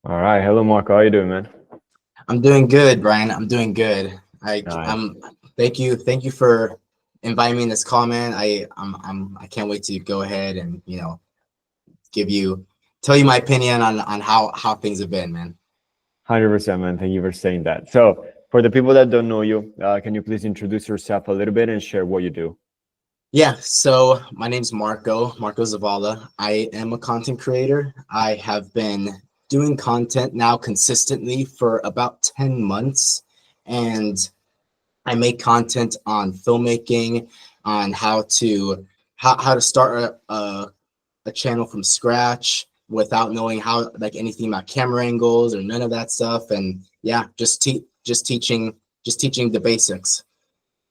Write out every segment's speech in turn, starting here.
All right. Hello, Marco. How you doing, man? I'm doing good, Brian. I'm doing good. Nice. Thank you for inviting me in this call, man. I can't wait to go ahead and give you tell you my opinion on how things have been, man. 100%, man. Thank you for saying that. So, for the people that don't know you, can you please introduce yourself a little bit and share what you do? Yeah, so my name's Marco Zavala. I am a content creator. I have been doing content now consistently for about 10 months, and I make content on filmmaking, on how to start a channel from scratch without knowing how like anything about camera angles or none of that stuff. And yeah, just teaching the basics.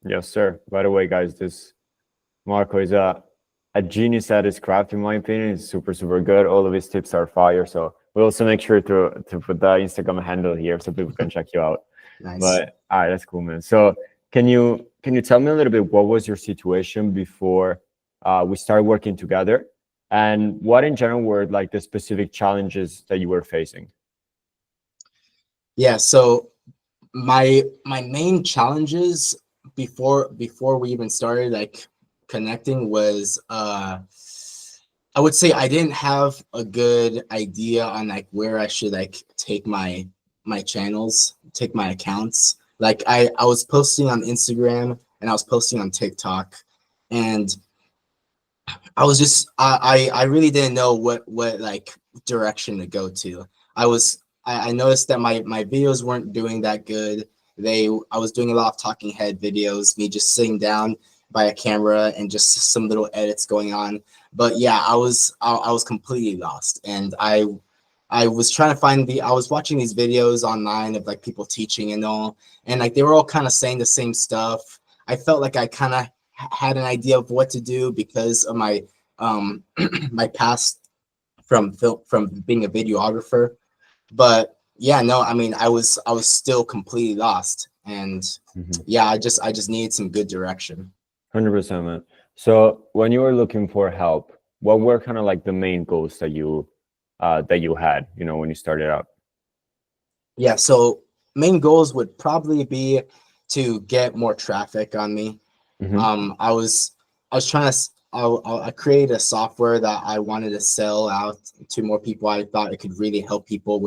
Yes, sir. By the way, guys, this Marco is a genius at his craft, in my opinion. He's super, super good. All of his tips are fire. So, we'll also make sure to put the Instagram handle here so people can check you out. Nice. But all right, that's cool, man. So, can you tell me a little bit what was your situation before we started working together, and what in general were like the specific challenges that you were facing? Yeah, so my main challenges before we even started like connecting was I would say I didn't have a good idea on like where I should like take my channels, take my accounts. Like I was posting on Instagram and I was posting on TikTok, and I really didn't know what like direction to go to. I noticed that my videos weren't doing that good. I was doing a lot of talking head videos, me just sitting down by a camera and just some little edits going on. But yeah, I was completely lost, and I was trying to find I was watching these videos online of like people teaching and all, and like they were all kind of saying the same stuff. I felt like I kind of had an idea of what to do because of my my past from being a videographer. But yeah, no, I mean, I was still completely lost, and Mhm. yeah, I just needed some good direction. 100%, man. So, when you were looking for help, what were kind of like the main goals that you had, when you started out? Yeah, so main goals would probably be to get more traffic on me. Hmm. I was trying to I created a software that I wanted to sell out to more people. I thought it could really help people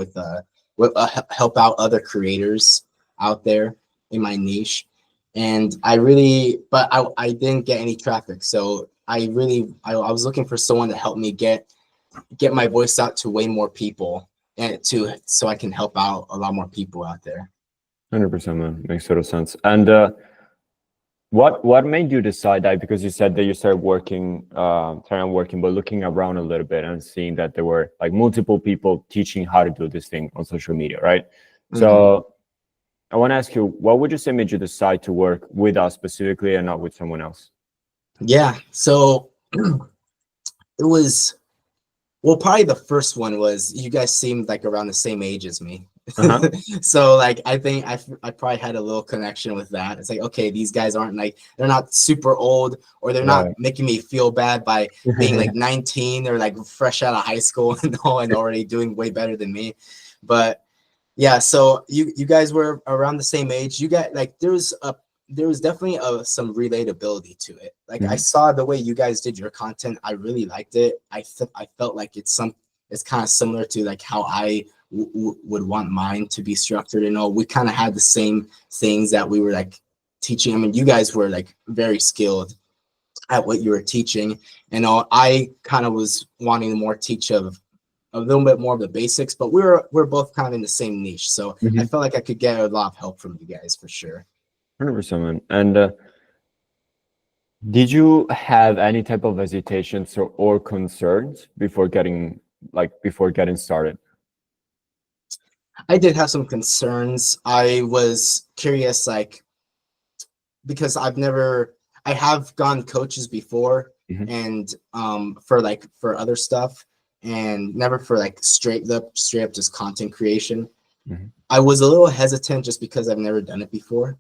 help out other creators out there in my niche. And I didn't get any traffic. So I was looking for someone to help me get my voice out to way more people and to so I can help out a lot more people out there. 100%, man. Makes total sense. And what made you decide that? Because you said that you started working, started working, but looking around a little bit and seeing that there were like multiple people teaching how to do this thing on social media, right? Mhm. So I want to ask you, what would you say made you decide to work with us specifically and not with someone else? Yeah, so it was well, probably the first one was you guys seemed like around the same age as me. Uh-huh. So like I think I probably had a little connection with that. It's like, okay, these guys aren't like they're not super old, or they're not Right. making me feel bad by being like 19 or like fresh out of high school and all and already doing way better than me. But yeah, so you guys were around the same age. You got like there was definitely some relatability to it. Like I Mhm. saw the way you guys did your content. I really liked it. I felt like it's kind of similar to like how I would want mine to be structured and all. We kind of had the same things that we were like teaching. I mean, you guys were like very skilled at what you were teaching, and all. I kind of was wanting to more teach of a little bit more of the basics, but we're both kind of in the same niche. So I Mhm. felt like I could get a lot of help from you guys for sure. 100%, man. And did you have any type of hesitations or concerns before getting started? I did have some concerns. I was curious, like because I have gone coaches before, Mhm. and for other stuff, and never for like straight up just content creation. Mhm. I was a little hesitant just because I've never done it before.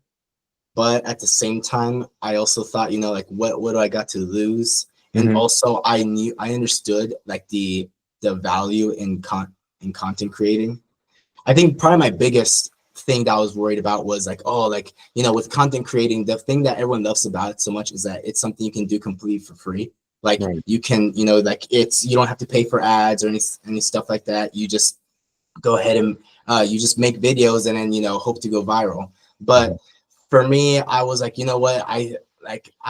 But at the same time, I also thought, like what do I got to lose? And Mhm. also I understood like the value in content creating. I think probably my biggest thing that I was worried about was like, oh, like, you know, with content creating, the thing that everyone loves about it so much is that it's something you can do completely for free. Like Right. you can, you know, like you don't have to pay for ads or any stuff like that. You just go ahead and you just make videos and then, you know, hope to go viral. But for me, I was like, you know what, I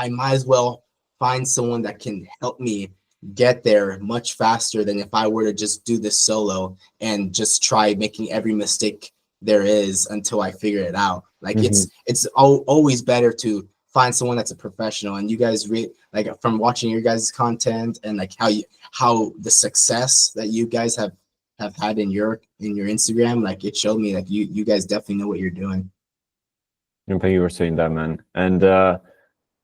might as well find someone that can help me get there much faster than if I were to just do this solo and just try making every mistake there is until I figure it out. Like Mhm. it's always better to find someone that's a professional. And you guys like from watching your guys' content and like how the success that you guys have had in your Instagram, like it showed me like you guys definitely know what you're doing. And thank you for saying that, man. And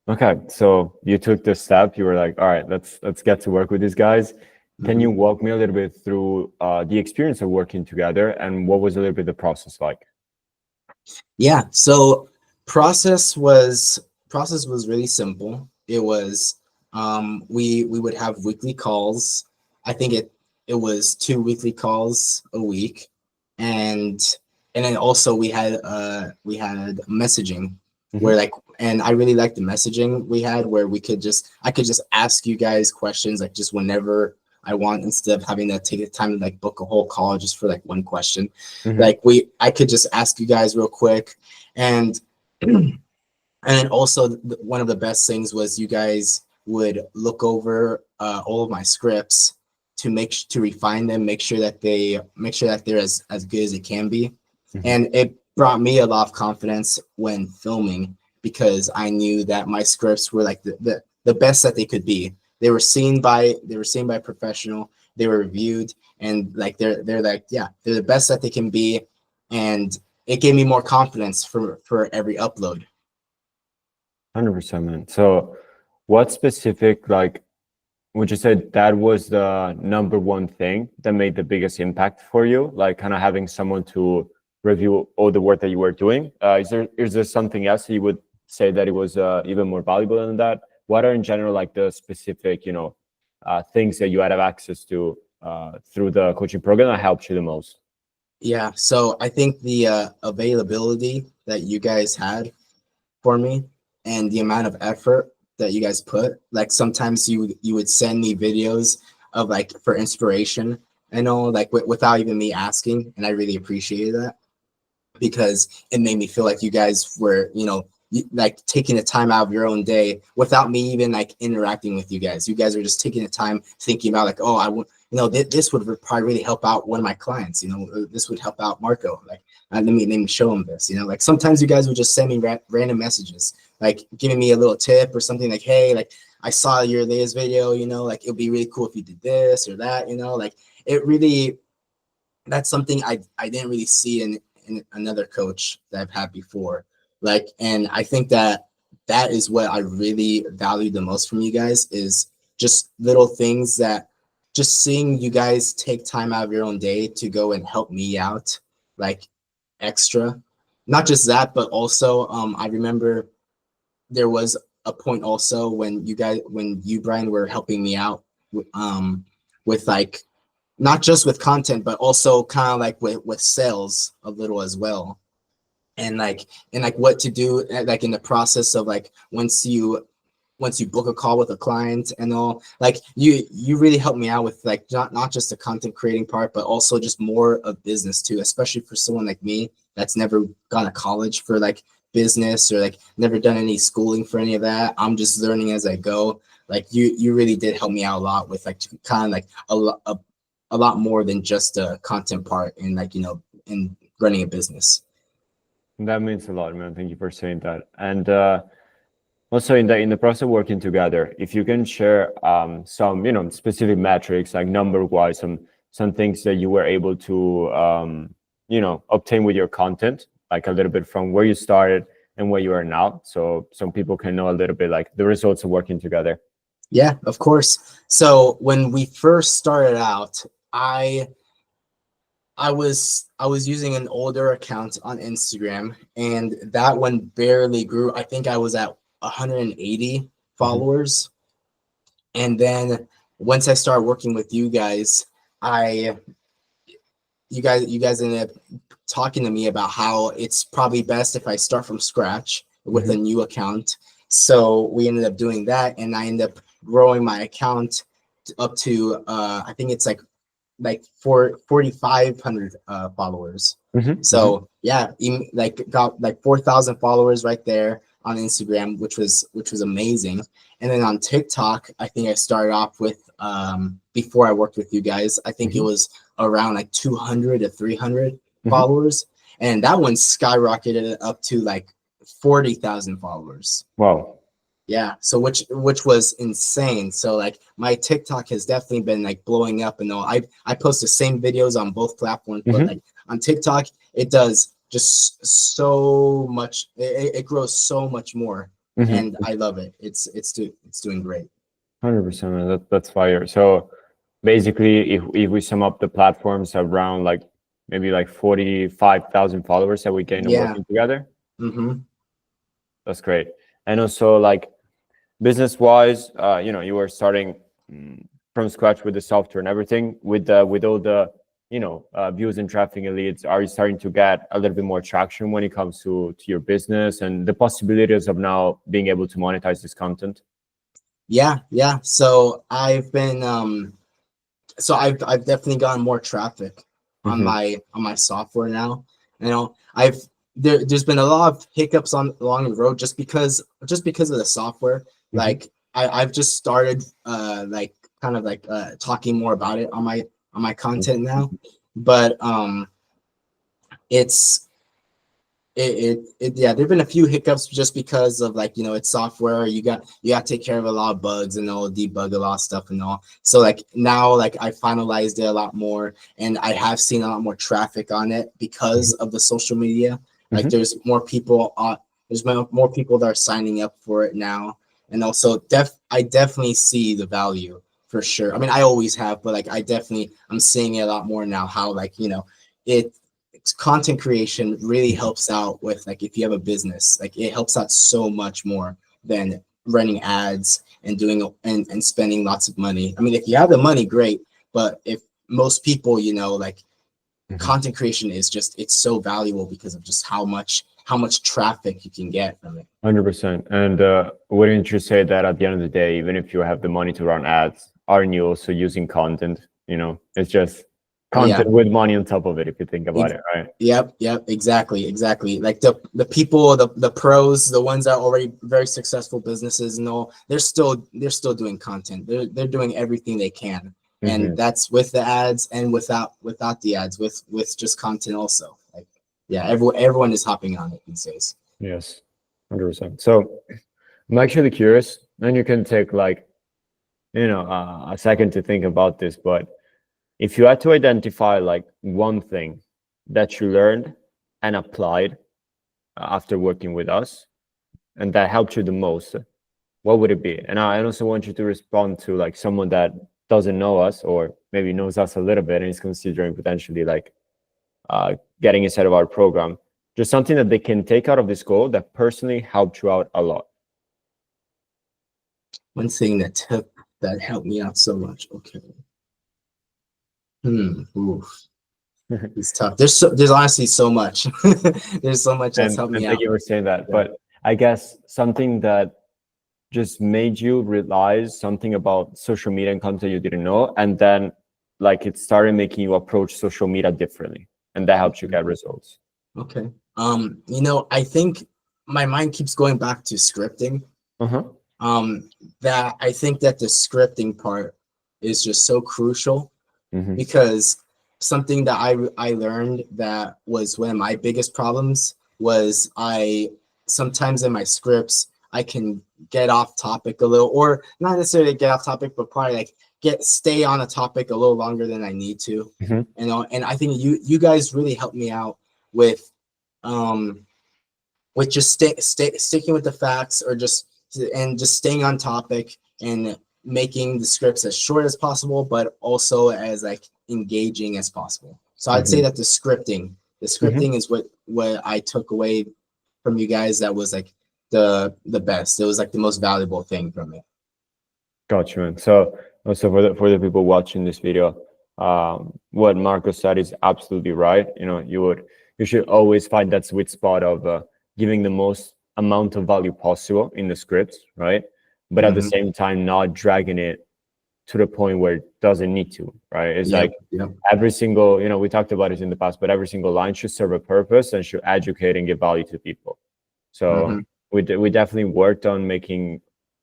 okay, so you took the step. You were like, all right, let's get to work with these guys. Can you walk me a little bit through the experience of working together and what was a little bit the process like? Yeah, so process was really simple. It was we would have weekly calls. I think it was 2 weekly calls a week, and then also we had messaging where Mhm. like, and I really liked the messaging we had where I could just ask you guys questions like just whenever I want instead of having to take the time to like book a whole call just for like one question. Mhm. Like I could just ask you guys real quick, and and also one of the best things was you guys would look over all of my scripts to refine them, make sure that they're as good as it can be, Mhm. and it brought me a lot of confidence when filming because I knew that my scripts were like the best that they could be. They were seen by a professional. They were reviewed, and like they're like, yeah, they're the best that they can be, and it gave me more confidence for every upload. 100%, man. So what specific, like, would you say that was the number one thing that made the biggest impact for you? Like kind of having someone to review all the work that you were doing. Is there something else that you would say that it was even more valuable than that? What are in general like the specific, things that you had access to through the coaching program that helped you the most? Yeah, so I think the availability that you guys had for me and the amount of effort that you guys put, like sometimes you would send me videos of like for inspiration and all like without even me asking, and I really appreciated that because it made me feel like you guys were, you know, like taking the time out of your own day without me even like interacting with you guys. You guys are just taking the time thinking about like, oh, I want, you know, this would probably really help out one of my clients. You know, this would help out Marco. Like, let me show him this. You know, like sometimes you guys would just send me random messages, like giving me a little tip or something like, hey, like I saw your latest video. You know, like it'd be really cool if you did this or that. You know, like it really, that's something I didn't really see in another coach that I've had before. Like, and I think that that is what I really value the most from you guys is just little things that just seeing you guys take time out of your own day to go and help me out, like extra. Not just that, but also I remember there was a point also when you Brian were helping me out with like not just with content, but also kind of like with sales a little as well. And like what to do like in the process of like once you book a call with a client and all, like you really helped me out with like not just the content creating part, but also just more of business too, especially for someone like me that's never gone to college for like business or like never done any schooling for any of that. I'm just learning as I go. Like you really did help me out a lot with like kind of like a lot more than just the content part and like, you know, in running a business. That means a lot, man. Thank you for saying that. And also in the process of working together, if you can share some, specific metrics like number wise, some things that you were able to obtain with your content, like a little bit from where you started and where you are now. So some people can know a little bit like the results of working together. Yeah, of course. So when we first started out, I I was using an older account on Instagram, and that one barely grew. I think I was at 180 Mhm. followers. And then once I started working with you guys, I you guys ended up talking to me about how it's probably best if I start from scratch with a new account. So we ended up doing that, and I ended up growing my account up to I think it's like 4,500 followers. So yeah, like got like 4,000 followers right there on Instagram, which was amazing. And then on TikTok, I think I started off with before I worked with you guys, I think it was around like 200 to 300 followers, and that one skyrocketed up to like 40,000 followers. Wow. Yeah, so which was insane. So like my TikTok has definitely been like blowing up, and all. I post the same videos on both platforms, but like on TikTok, it does just so much. It grows so much more, and I love it. It's doing great. 100%. That's fire. So basically, if we sum up the platforms around like maybe like 45,000 followers that we gain working together. That's great. And also like business wise, you know, you were starting from scratch with the software and everything. With all the views and traffic and leads, are you starting to get a little bit more traction when it comes to your business and the possibilities of now being able to monetize this content? Yeah. So I've been I've definitely gotten more traffic on my software now. You know, there's been a lot of hiccups along the road just because of the software. Like I've just started like kind of like talking more about it on my content now, but there've been a few hiccups just because of like, you know, it's software. You got to take care of a lot of bugs and all, debug a lot of stuff and all. So like now, like I finalized it a lot more, and I have seen a lot more traffic on it because of the social media. Like there's more people more people that are signing up for it now, and also I definitely see the value for sure. I mean, I always have, but like I'm seeing it a lot more now. How like, you know, content creation really helps out with like if you have a business, like it helps out so much more than running ads and doing and spending lots of money. I mean, if you have the money, great, but if most people, you know, like content creation is just, it's so valuable because of just how much traffic you can get from it. 100%. And wouldn't you say that at the end of the day, even if you have the money to run ads, aren't you also using content? You know, it's just content with money on top of it, if you think about it, right? Yep, exactly. Like the people, the pros, the ones that are already very successful businesses and all, they're still doing content. They're doing everything they can, and that's with the ads and without the ads, with just content also. Like, yeah, everyone is hopping on it these days. Yes, 100%. So I'm actually curious, and you can take like, you know, a second to think about this, but if you had to identify like one thing that you learned and applied after working with us, and that helped you the most, what would it be? And I also want you to respond to like someone that doesn't know us, or maybe knows us a little bit and is considering potentially like getting inside of our program. Just something that they can take out of this call that personally helped you out a lot. One thing that helped me out so much. Okay. It's tough. There's honestly so much. There's so much that's helped me out. Thank you for saying that. Yeah. But I guess something that just made you realize something about social media and content you didn't know, and then like it started making you approach social media differently, and that helps you get results. Okay. You know, I think my mind keeps going back to scripting. That I think that the scripting part is just so crucial. Because something that I learned that was one of my biggest problems was sometimes in my scripts I can get off topic a little, or not necessarily get off topic, but probably like stay on a topic a little longer than I need to. You know, and I think you guys really helped me out with just sticking with the facts, or just staying on topic and making the scripts as short as possible, but also as like engaging as possible. So I'd say that the scripting is what I took away from you guys. That was like the best. It was like the most valuable thing from it. Gotcha, man. So also for the people watching this video, what Marco said is absolutely right. You should always find that sweet spot of giving the most amount of value possible in the scripts, right? But at the same time, not dragging it to the point where it doesn't need to, right? It's like every single, we talked about it in the past, but every single line should serve a purpose and should educate and give value to people. So we definitely worked on making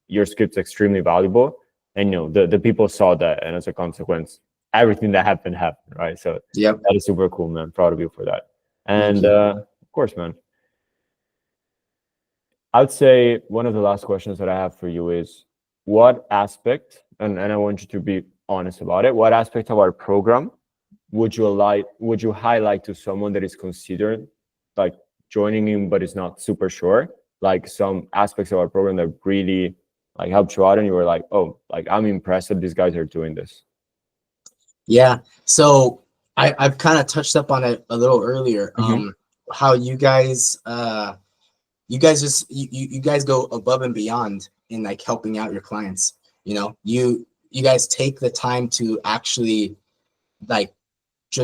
your scripts extremely valuable, and the people saw that, and as a consequence, everything that happened, right? So that is super cool, man. Proud of you for that. And of course, man, I'd say one of the last questions that I have for you is, what aspect, and I want you to be honest about it, what aspect of our program would you highlight to someone that is considering like joining in but is not super sure, like some aspects of our program that really like helped you out and you were like, oh, like I'm impressed that these guys are doing this? Yeah, so I've kind of touched up on it a little earlier. How you guys you guys go above and beyond in like helping out your clients. You guys take the time to actually like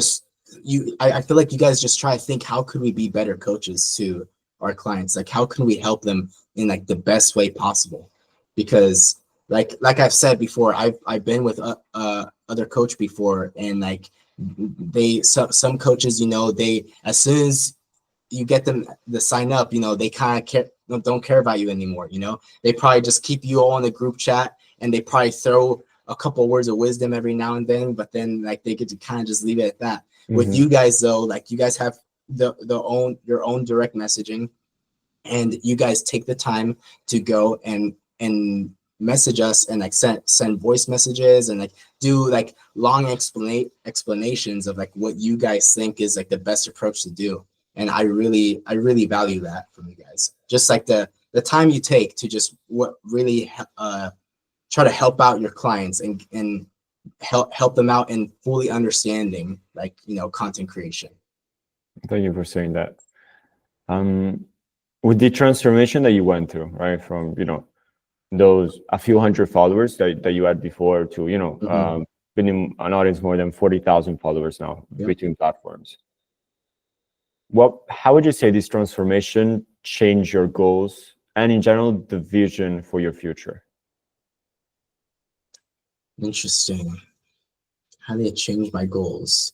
I feel like you guys just try to think, how could we be better coaches to our clients? Like, how can we help them in like the best way possible? Because like I've said before, I've been with other coach before, and like some coaches, they, as soon as you get them to sign up, they kind of don't care about you anymore. They probably just keep you all in the group chat, and they probably throw a couple words of wisdom every now and then, but then like they get to kind of just leave it at that. With you guys though, like you guys have your own direct messaging, and you guys take the time to go and message us and like send voice messages and like do like long explanations of like what you guys think is like the best approach to do. And I really value that from you guys. Just like the time you take to just really try to help out your clients and help them out in fully understanding like content creation. Thank you for saying that. With the transformation that you went through, right, from those a few hundred followers that you had before to being in an audience more than 40,000 followers now between platforms, how would you say this transformation changed your goals and in general the vision for your future? Interesting. How did it change my goals?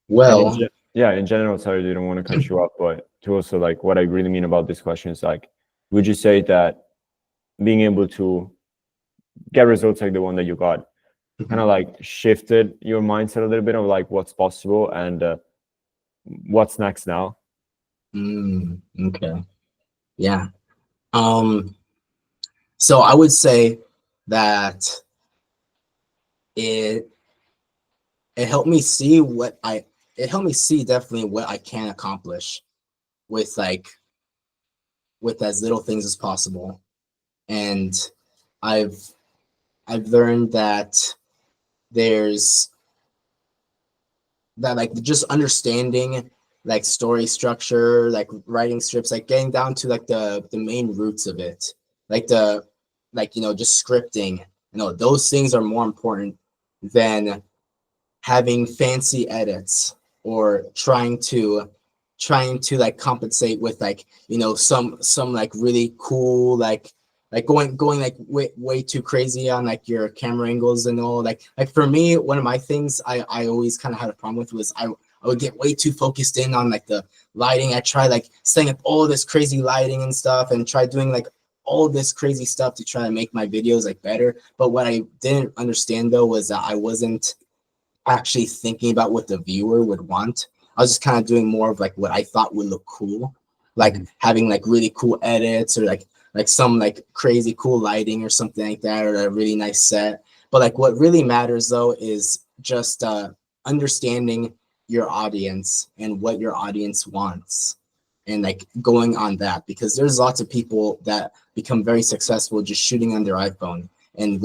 Well, in general, sorry, I didn't want to cut you off, but to also like what I really mean about this question is like, would you say that being able to get results like the one that you got kind of like shifted your mindset a little bit of like what's possible and what's next now? Okay. Yeah. So I would say that it helped me see definitely what I can accomplish with as little things as possible. And I've learned that there's that like just understanding like story structure, like writing scripts, like getting down to like the main roots of it, like just scripting, those things are more important than having fancy edits or trying to like compensate with like some like really cool like going like way too crazy on like your camera angles and all. Like for me, one of my things I always kind of had a problem with was I would get way too focused in on like the lighting. I try like setting up all this crazy lighting and stuff and try doing like all this crazy stuff to try to make my videos like better. But what I didn't understand though was that I wasn't actually thinking about what the viewer would want. I was just kind of doing more of like what I thought would look cool, like having like really cool edits or like some like crazy cool lighting or something like that, or a really nice set. But like what really matters though is just understanding your audience and what your audience wants and like going on that, because there's lots of people that become very successful just shooting on their iPhone and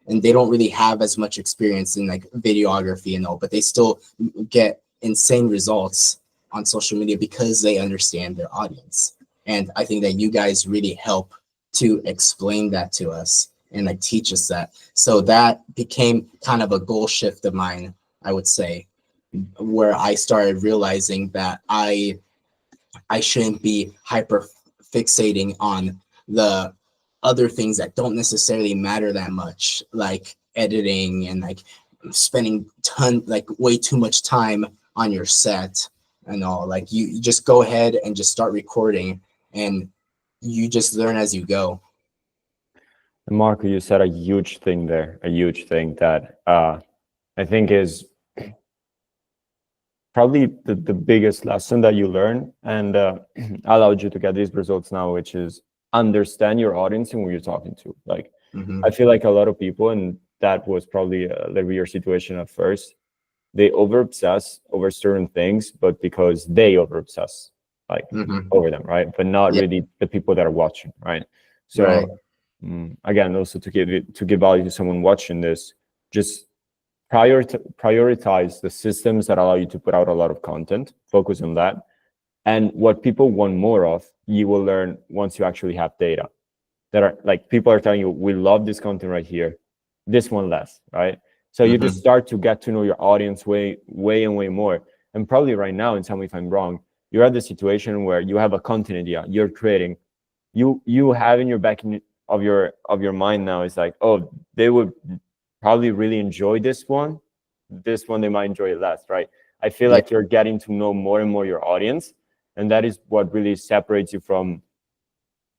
they don't really have as much experience in like videography and all, but they still get insane results on social media because they understand their audience. And I think that you guys really help to explain that to us and like teach us that. So that became kind of a goal shift of mine, I would say, where I started realizing that I shouldn't be hyper fixating on the other things that don't necessarily matter that much, like editing and like spending like way too much time on your set and all. Like you just go ahead and just start recording, and you just learn as you go. And Marco, you said a huge thing there, a huge thing that I think is probably the biggest lesson that you learn and allowed you to get these results now, which is understand your audience and who you're talking to. Like, I feel like a lot of people, and that was probably a little bit your situation at first, they over obsess over certain things, but because they over obsess like over them, right? But not really the people that are watching, right? So again, also to give value to someone watching this, just prioritize the systems that allow you to put out a lot of content, focus on that. And what people want more of, you will learn once you actually have data that are like, people are telling you, we love this content right here, this one less, right? So you just start to get to know your audience way more. And probably right now, and tell me if I'm wrong, you're at the situation where you have a content idea you're creating, you have in your back of your mind now, is like, oh, they would probably really enjoy this one they might enjoy it less, right? I feel like you're getting to know more and more your audience, and that is what really separates you from,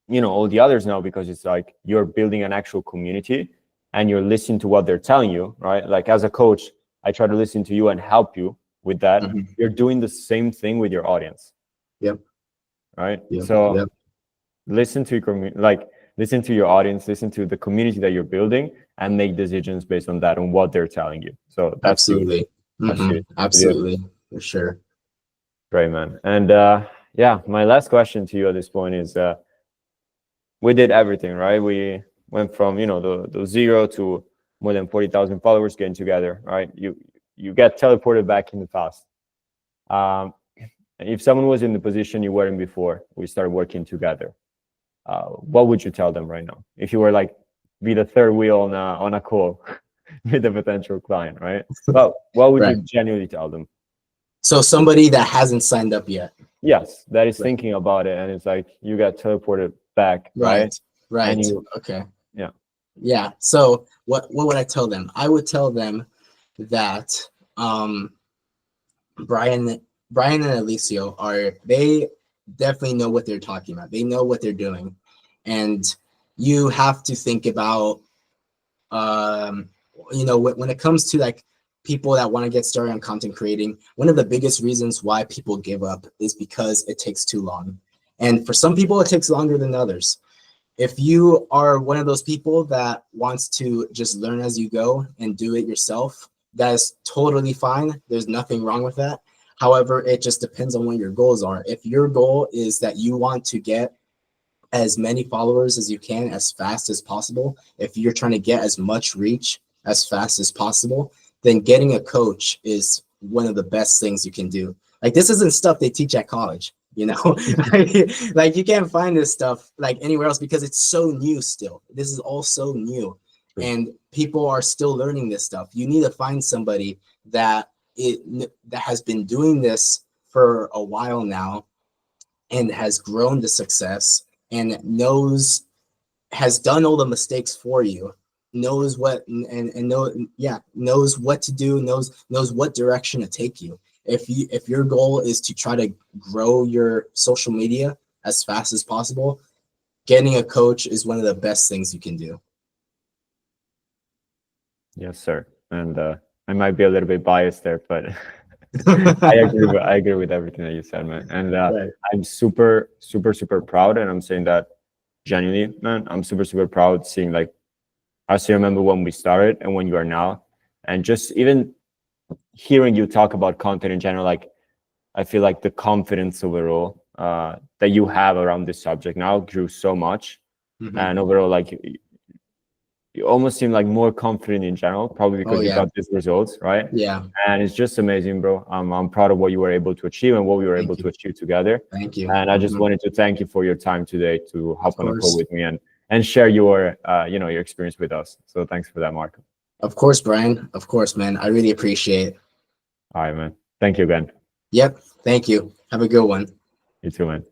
you know, all the others now, because it's like you're building an actual community and you're listening to what they're telling you, right? Like as a coach, I try to listen to you and help you with that. You're doing the same thing with your audience. Right. So listen to your like listen to your audience, listen to the community that you're building, and make decisions based on that, on what they're telling you. So that's absolutely absolutely for sure. Great, man. And yeah, my last question to you at this point is, we did everything, right? We went from, you know, the 0 to more than 40,000 followers getting together, right? You get teleported back in the past. If someone was in the position you were in before we started working together, what would you tell them right now? If you were like be the third wheel on a call with a potential client, right? Well, what would you genuinely tell them? So somebody that hasn't signed up yet. Yes, that is thinking about it, and it's like you got teleported back, right? Right. Okay. Yeah. So what would I tell them? I would tell them that Brian and Alicio they definitely know what they're talking about. They know what they're doing, and you have to think about you know, when it comes to like people that want to get started on content creating, one of the biggest reasons why people give up is because it takes too long. And for some people, it takes longer than others. If you are one of those people that wants to just learn as you go and do it yourself, that is totally fine. There's nothing wrong with that. However, it just depends on what your goals are. If your goal is that you want to get as many followers as you can as fast as possible, if you're trying to get as much reach as fast as possible, then getting a coach is one of the best things you can do. Like, this isn't stuff they teach at college, you know? Like you can't find this stuff like anywhere else because it's so new still. This is all so new, and people are still learning this stuff. You need to find somebody that has been doing this for a while now and has grown to success and has done all the mistakes for you, knows what knows what to do, knows what direction to take you. If your goal is to try to grow your social media as fast as possible, getting a coach is one of the best things you can do. Yes, sir. And I might be a little bit biased there, but I agree with everything that you said, man. And I'm super proud, and I'm saying that genuinely, man. I'm super proud seeing, like, I still remember when we started and when you are now, and just even hearing you talk about content in general, like, I feel like the confidence overall that you have around this subject now grew so much. And overall, like, you almost seem like more confident in general, probably because you got these results, right? Yeah. And it's just amazing, bro. I'm proud of what you were able to achieve and what we were able to achieve together. Thank you. And I just wanted to thank you for your time today to hop on a call with me and and share your your experience with us. So thanks for that, Marco. Of course, Brian. Of course, man. I really appreciate it. All right, man. Thank you again. Yep. Thank you. Have a good one. You too, man.